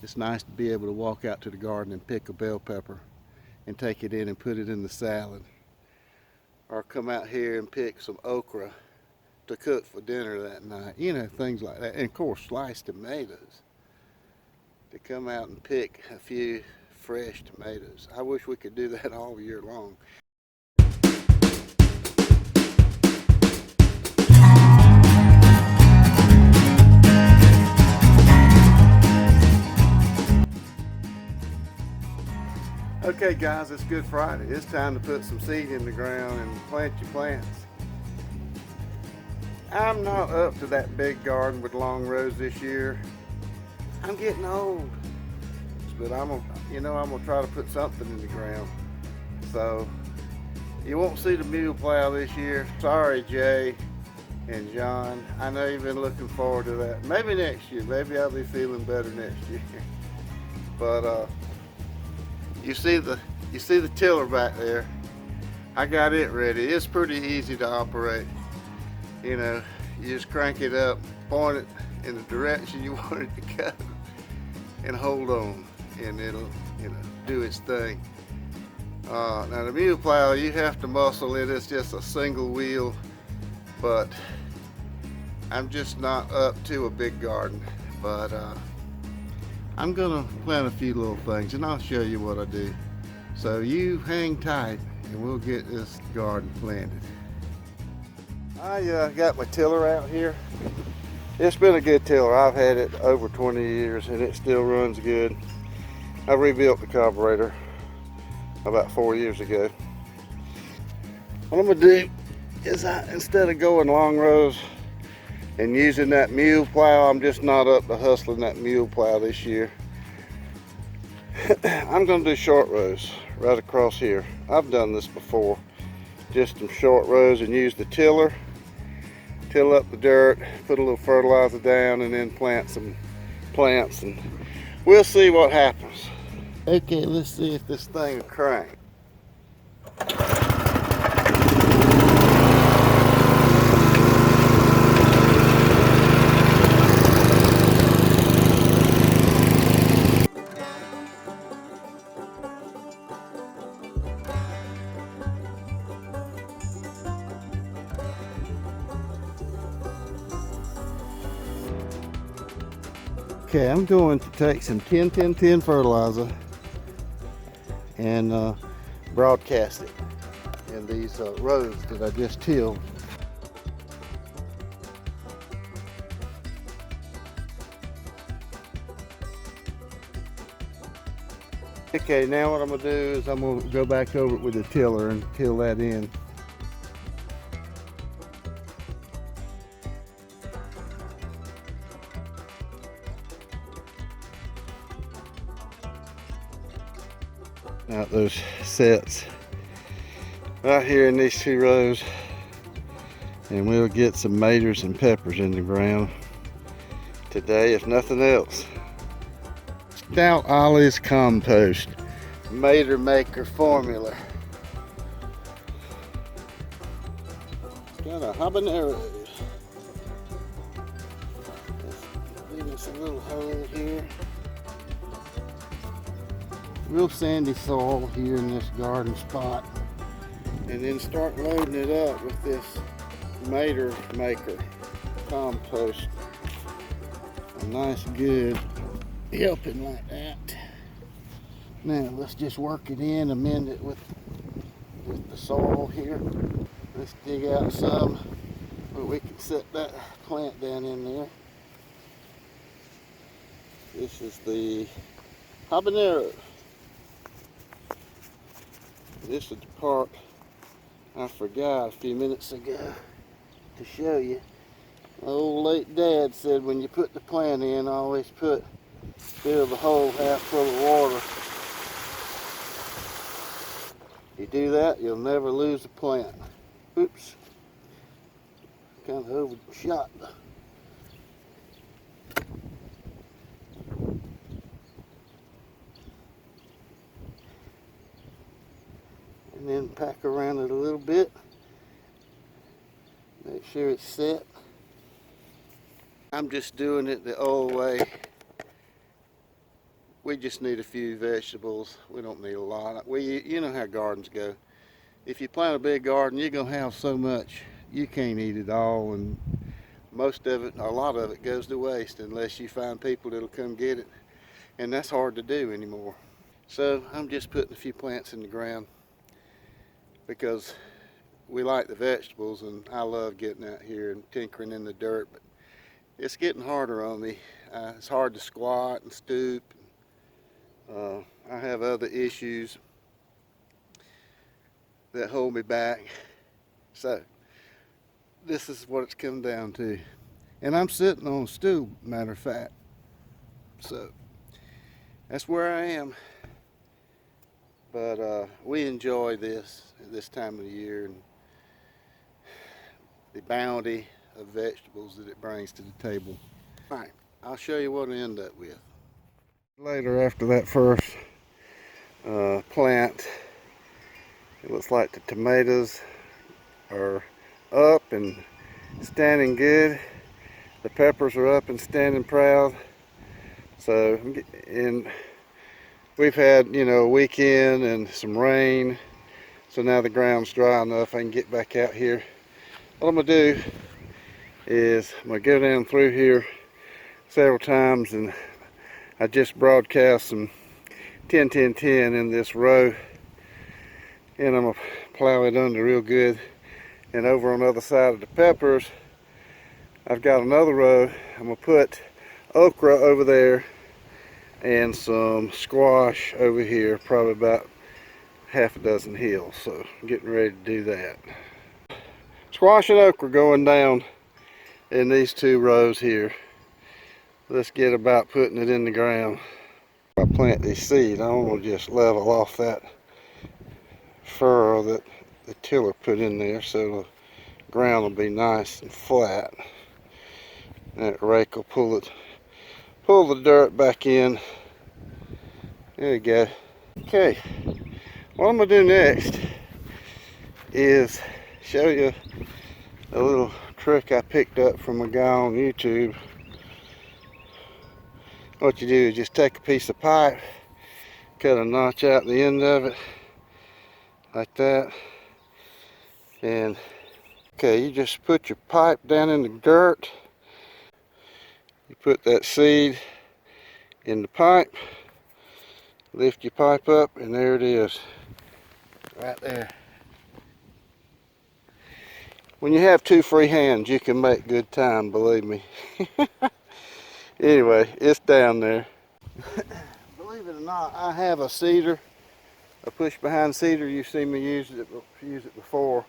It's nice to be able to walk out to the garden and pick a bell pepper and take it in and put it in the salad. Or come out here and pick some okra to cook for dinner that night. You know, things like that. And of course, sliced tomatoes. To come out and pick a few fresh tomatoes. I wish we could do that all year long. Okay guys, it's Good Friday. It's time to put some seed in the ground and plant your plants. I'm not up to that big garden with long rows this year. I'm getting old. But I'm gonna try to put something in the ground. So you won't see the mule plow this year. Sorry, Jay and John. I know you've been looking forward to that. Maybe next year. Maybe I'll be feeling better next year. But you see the tiller back there. I got it ready. It's pretty easy to operate. You know, you just crank it up, point it in the direction you want it to go, and hold on, and it'll, do its thing. Now the mule plow, you have to muscle it. It's just a single wheel, but I'm just not up to a big garden. But I'm gonna plant a few little things, and I'll show you what I do. So you hang tight, and we'll get this garden planted. I got my tiller out here. It's been a good tiller. I've had it over 20 years, and it still runs good. I rebuilt the carburetor about 4 years ago. What I'm gonna do is instead of going long rows and using that mule plow, I'm just not up to hustling that mule plow this year. I'm gonna do short rows right across here. I've done this before. Just some short rows and use the tiller, till up the dirt, put a little fertilizer down, and then plant some plants, and we'll see what happens. Okay, let's see if this thing will crank. Okay, I'm going to take some 10-10-10 fertilizer and broadcast it in these rows that I just tilled. Okay, now what I'm gonna do is I'm gonna go back over it with the tiller and till that in. Out those sets right here in these 2 rows, and we'll get some maters and peppers in the ground today, if nothing else. Stout Ollie's compost mater maker formula. It's got a habanero. Leave us a little hole here. Real sandy soil here in this garden spot, and then start loading it up with this mater maker compost. A nice good helping like that. Now let's just work it in, amend it with the soil here. Let's dig out some where we can set that plant down in there. This is the habanero. This is the part I forgot a few minutes ago to show you. My old late dad said when you put the plant in, always fill the hole half full of water. You do that, you'll never lose a plant. Oops, kind of overshot. And then pack around it a little bit. Make sure it's set. I'm just doing it the old way. we just need a few vegetables. We don't need a lot. You know how gardens go. If you plant a big garden, you're gonna have so much you can't eat it all, and most of it, a lot of it, goes to waste unless you find people that'll come get it, and that's hard to do anymore. So I'm just putting a few plants in the ground because we like the vegetables, and I love getting out here and tinkering in the dirt, but it's getting harder on me. It's hard to squat and stoop. I have other issues that hold me back. So this is what it's come down to. And I'm sitting on a stool, matter of fact. So that's where I am. But we enjoy this time of the year, and the bounty of vegetables that it brings to the table. All right, I'll show you what I end up with. Later, after that first plant, it looks like the tomatoes are up and standing good. The peppers are up and standing proud. So, and we've had, you know, a weekend and some rain. So now the ground's dry enough I can get back out here. What I'm gonna do is I'm gonna go down through here several times, and I just broadcast some 10-10-10 in this row, and I'm gonna plow it under real good. And over on the other side of the peppers, I've got another row. I'm gonna put okra over there and some squash over here, probably about half a dozen hills. So I'm getting ready to do that. Squash and okra going down in these two rows here. Let's get about putting it in the ground. I plant these seeds, I want to just level off that furrow that the tiller put in there, so the ground will be nice and flat. That rake will pull the dirt back in. There you go. Okay, what I'm gonna do next is show you a little trick I picked up from a guy on YouTube. What you do is just take a piece of pipe, cut a notch out the end of it, like that. And okay, you just put your pipe down in the dirt. You put that seed in the pipe, lift your pipe up, and there it is, right there. When you have two free hands, you can make good time, believe me. Anyway, it's down there. Believe it or not, I have a cedar, a push behind cedar. You've seen me use it before.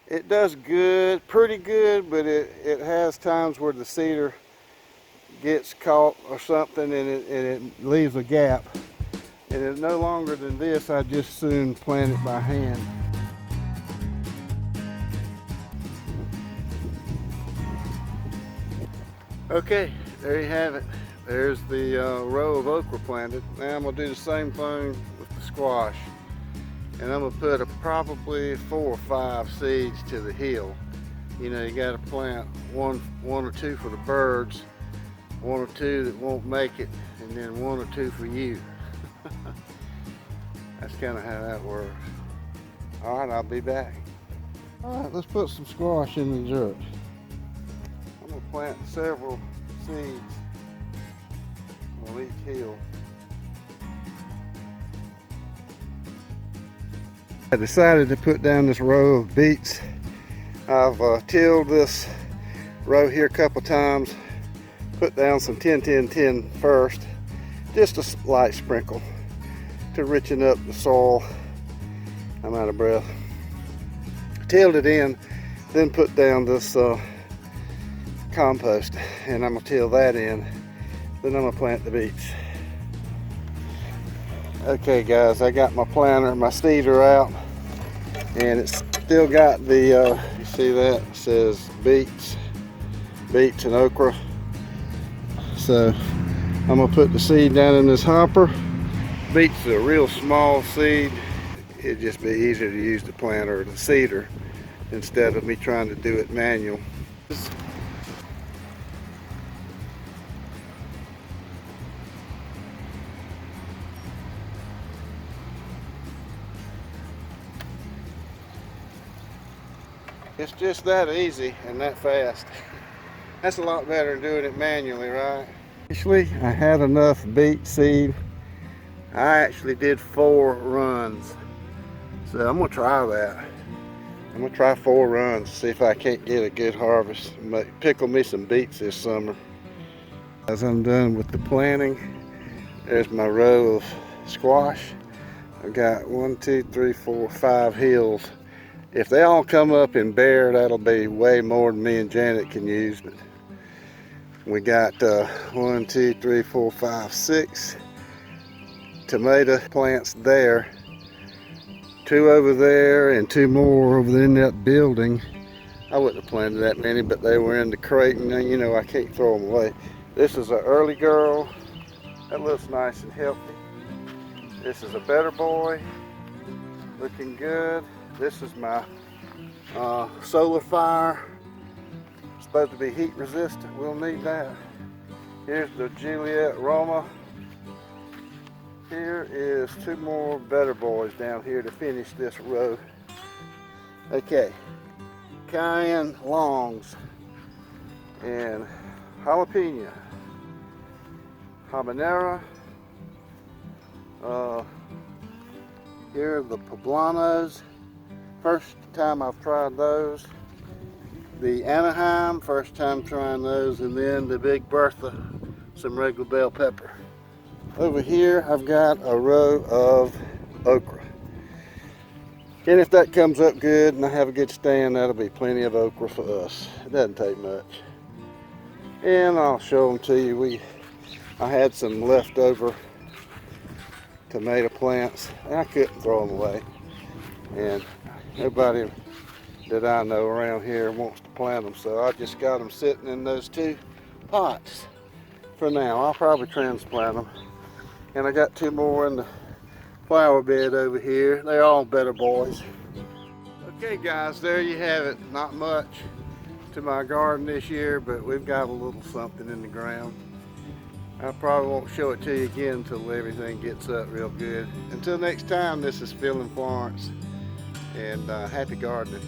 It does good, pretty good, but it has times where the cedar gets caught or something, and it leaves a gap. And it's no longer than this, I just soon plant it by hand. Okay, there you have it. There's the row of okra planted. Now I'm gonna do the same thing with the squash. And I'm gonna put probably 4 or 5 seeds to the hill. You know, you gotta plant one or two for the birds, 1 or 2 that won't make it, and then 1 or 2 for you. That's kind of how that works. All right, I'll be back. All right, let's put some squash in the dirt. I'm gonna plant several seeds on each hill. I decided to put down this row of beets. I've tilled this row here a couple times, put down some 10-10-10 first, just a light sprinkle to richen up the soil. I'm out of breath. Tilled it in, then put down this compost, and I'm gonna till that in, then I'm gonna plant the beets. Okay guys, I got my planter, my seeder out, and it's still got the you see that it says beets and okra. So I'm gonna put the seed down in this hopper. Beets is a real small seed. It'd just be easier to use the planter or the seeder instead of me trying to do it manual. It's just that easy and that fast. That's a lot better than doing it manually, right? Actually, I had enough beet seed. I actually did 4 runs. So I'm gonna try that. I'm gonna try 4 runs, see if I can't get a good harvest. Pickle me some beets this summer. As I'm done with the planting, there's my row of squash. I've got 1, 2, 3, 4, 5 hills. If they all come up and bear, that'll be way more than me and Janet can use. But we got 1, 2, 3, 4, 5, 6 tomato plants there. 2 over there and 2 more over there in that building. I wouldn't have planted that many, but they were in the Clayton, and you know I can't throw them away. This is an early girl. That looks nice and healthy. This is a better boy, looking good. This is my solar fire. It's supposed to be heat resistant. We'll need that. Here's the Juliet Roma. Here is 2 more better boys down here to finish this row. Okay, cayenne longs and jalapeno, habanero. Here are the poblanos. First time I've tried those. The Anaheim, first time trying those, and then the Big Bertha, some regular bell pepper. Over here I've got a row of okra. And if that comes up good and I have a good stand, that'll be plenty of okra for us. It doesn't take much. And I'll show them to you. I had some leftover tomato plants and I couldn't throw them away. And nobody that I know around here wants to plant them, so I just got them sitting in those 2 pots for now. I'll probably transplant them. And I got 2 more in the flower bed over here. They're all better boys. Okay guys, there you have it. Not much to my garden this year, but we've got a little something in the ground. I probably won't show it to you again until everything gets up real good. Until next time, this is Phil in Florence, and happy gardening.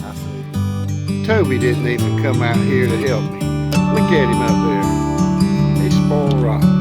I see. Toby didn't even come out here to help me. Look at him up there. He's spoiled rotten.